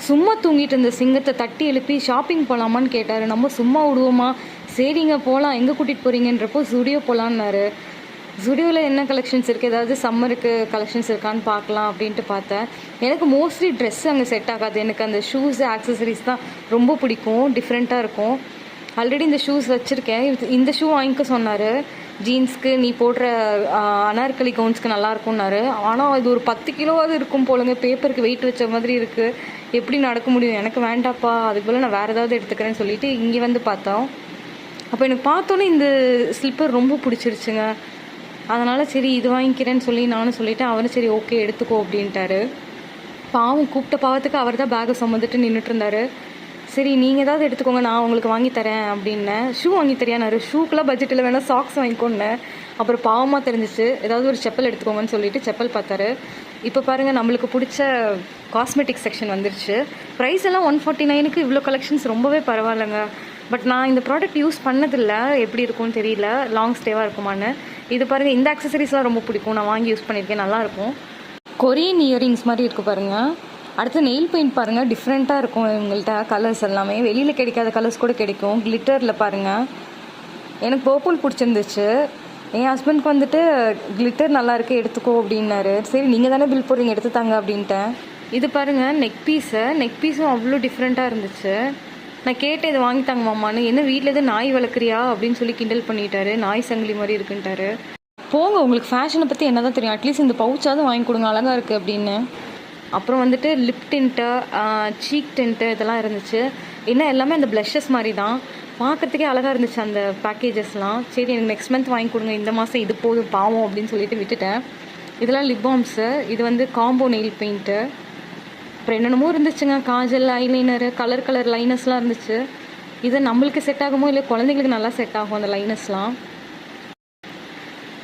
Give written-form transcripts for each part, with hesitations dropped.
சும்மா தூங்கிட்டு இருந்த சிங்கத்தை தட்டி எழுப்பி ஷாப்பிங் போகலாமான்னு கேட்டார். நம்ம சும்மா விடுவோமா, சரிங்க போகலாம், எங்கே கூட்டிகிட்டு போகிறீங்கன்றப்போ ஜுடியோ போகலான்னாரு. ஜுடியோவில் என்ன கலெக்ஷன்ஸ் இருக்குது, ஏதாவது சம்மருக்கு கலெக்ஷன்ஸ் இருக்கான்னு பார்க்கலாம் அப்படின்ட்டு பார்த்தேன். எனக்கு மோஸ்ட்லி ட்ரெஸ் அங்கே செட் ஆகாது. எனக்கு அந்த ஷூஸு ஆக்சசரிஸ் தான் ரொம்ப பிடிக்கும், டிஃப்ரெண்ட்டாக இருக்கும். ஆல்ரெடி இந்த ஷூஸ் வச்சுருக்கேன். இந்த ஷூ வாங்கிக்க சொன்னார். ஜீன்ஸ்க்கு நீ போடுற அனார்கலி கவுன்ஸ்க்கு நல்லாயிருக்கும்னாரு. ஆனால் அது ஒரு 10 கிலோவாவது இருக்கும் போலங்க, பேப்பருக்கு வெயிட் வச்ச மாதிரி இருக்குது. எப்படி நடக்க முடியும், எனக்கு வேண்டாப்பா, அதுக்கு போல் நான் வேறு ஏதாவது எடுத்துக்கிறேன்னு சொல்லிட்டு இங்கே வந்து பார்த்தோம். அப்போ எனக்கு பார்த்தோன்னே இந்த ஸ்லிப்பர் ரொம்ப பிடிச்சிருச்சுங்க. அதனால் சரி இது வாங்கிக்கிறேன்னு சொல்லி நானும் சொல்லிவிட்டேன். அவரும் சரி ஓகே எடுத்துக்கோ அப்படின்ட்டாரு. பாவம், கூப்பிட்ட பாவத்துக்கு அவர் தான் பேக்கை சுமந்துட்டு நின்றுட்டு இருந்தார். சரி நீங்கள் ஏதாவது எடுத்துக்கோங்க, நான் உங்களுக்கு வாங்கி தரேன் அப்படின்னேன். ஷூ வாங்கி தரியானாரு. ஷூக்கெலாம் பட்ஜெட்டில் வேணால் சாக்ஸ் வாங்கிக்கோன்னேன். அப்புறம் பாவமாக தெரிஞ்சிச்சு. ஏதாவது ஒரு செப்பல் எடுத்துக்கோங்கன்னு சொல்லிட்டு செப்பல் பார்த்தாரு. இப்போ பாருங்கள், நம்மளுக்கு பிடிச்ச காஸ்மெட்டிக் செக்ஷன் வந்துருச்சு. ப்ரைஸ் எல்லாம் 149க்கு இவ்வளோ கலெக்ஷன்ஸ் ரொம்பவே பரவாயில்லைங்க. பட் நான் இந்த ப்ராடக்ட் யூஸ் பண்ணதில்லை, எப்படி இருக்கும்னு தெரியல, லாங் ஸ்டேவாக இருக்குமான்னு. இது பாருங்கள், இந்த ஆக்சசரிஸ்லாம் ரொம்ப பிடிக்கும், நான் வாங்கி யூஸ் பண்ணியிருக்கேன், நல்லாயிருக்கும். கொரியன் இயரிங்ஸ் மாதிரி இருக்குது பாருங்கள். அடுத்து நெயில் பெயிண்ட் பாருங்கள், டிஃப்ரெண்ட்டாக இருக்கும் இவங்கள்ட்ட. கலர்ஸ் எல்லாமே வெளியில் கிடைக்காத கலர்ஸ் கூட கிடைக்கும். கிளிட்டரில் பாருங்கள், எனக்கு பர்பிள் பிடிச்சிருந்துச்சு. என் ஹஸ்பண்ட்க்கு வந்துட்டு கிளிட்டர் நல்லாயிருக்கு எடுத்துக்கோ அப்படின்னாரு. சரி நீங்கள் தானே பில் போடுறீங்க, எடுத்து தாங்க அப்படின்ட்டேன். இது பாருங்கள், நெக் பீஸும் அவ்வளோ டிஃப்ரெண்ட்டாக இருந்துச்சு. நான் கேட்டேன் இது வாங்கி தாங்க மாமான்னு. என்ன வீட்டில் எதுவும் நாய் வளர்க்குறியா அப்படின்னு சொல்லி கிண்டல் பண்ணிட்டாரு. நாய் சங்கிலி மாதிரி இருக்குன்ட்டாரு. போங்க, உங்களுக்கு ஃபேஷனை பற்றி என்ன தான் தெரியும், அட்லீஸ்ட் இந்த பவுச்சாவது வாங்கி கொடுங்க, அழகாக இருக்குது அப்படின்னு. அப்புறம் வந்துட்டு லிப் டிண்ட்டு, சீக் டிண்ட்டு இதெல்லாம் இருந்துச்சு. இன்னும் எல்லாமே அந்த ப்ளஷஸ் மாதிரி தான், பார்க்குறதுக்கே அழகாக இருந்துச்சு அந்த பேக்கேஜஸ்லாம். சரி எனக்கு நெக்ஸ்ட் மந்த் வாங்கி கொடுங்க, இந்த மாதம் இது போதும் பாவம் அப்படின்னு சொல்லிட்டு விட்டுட்டேன். இதெல்லாம் லிப் பாம்ஸு. இது வந்து காம்போ நெயில் பெயிண்ட்டு. அப்புறம் என்னென்னமோ இருந்துச்சுங்க, காஜல், ஐலைனரு, கலர் லைனர்ஸ்லாம் இருந்துச்சு. இது நம்மளுக்கு செட் ஆகுமோ இல்லை குழந்தைங்களுக்கு நல்லா செட் ஆகும் அந்த லைனர்ஸ்லாம்.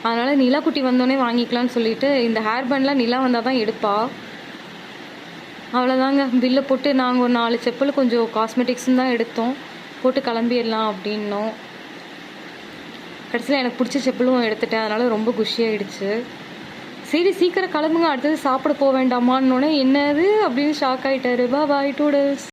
அதனால் நிலா குட்டி வந்தோடனே வாங்கிக்கலான்னு சொல்லிட்டு இந்த ஹேர் பேண்ட்லாம் நிலா வந்தால் தான் எடுப்பா. அவ்வளோதாங்க, பில்லை போட்டு நாங்கள் ஒரு 4 செப்பல் கொஞ்சம் காஸ்மெட்டிக்ஸ்ன்னு தான் எடுத்தோம். போட்டு கிளம்பிடலாம் அப்படின்னோம். கடைசியில் எனக்கு பிடிச்ச செப்பலும் எடுத்துட்டேன். அதனால் ரொம்ப குஷியாகிடுச்சு. சரி சீக்கிரம் கிளம்புங்க, அடுத்தது சாப்பிட போக வேண்டாமான்னொன்னே என்னது அப்படின்னு ஷாக் ஆகிட்டாரு. பாய் டூடல்ஸ்.